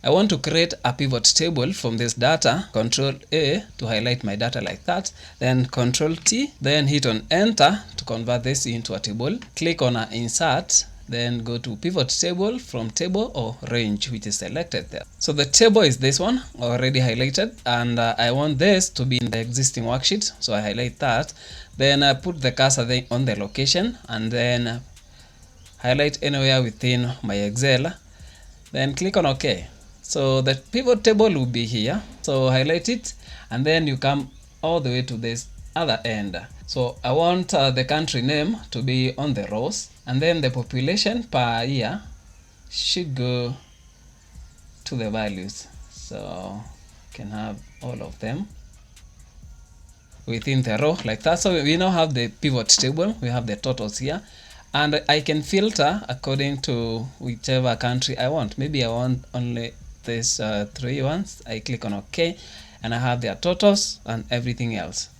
I want to create a pivot table from this data. Control A to highlight my data like that. Then Control T, then hit on enter to convert this into a table. Click on insert, then go to pivot table from table or range, which is selected there. So the table is this one already highlighted, and I want this to be in the existing worksheet. So I highlight that. Then I put the cursor there on the location, and then highlight anywhere within my Excel. Then click on OK. So the pivot table will be here. So highlight it, and then you come all the way to this other end. So I want the country name to be on the rows, and then the population per year should go to the values. So you can have all of them within the row like that. So we now have the pivot table. We have the totals here, and I can filter according to whichever country I want. Maybe I want only these 3 ones. I click on OK, and I have their totals and everything else.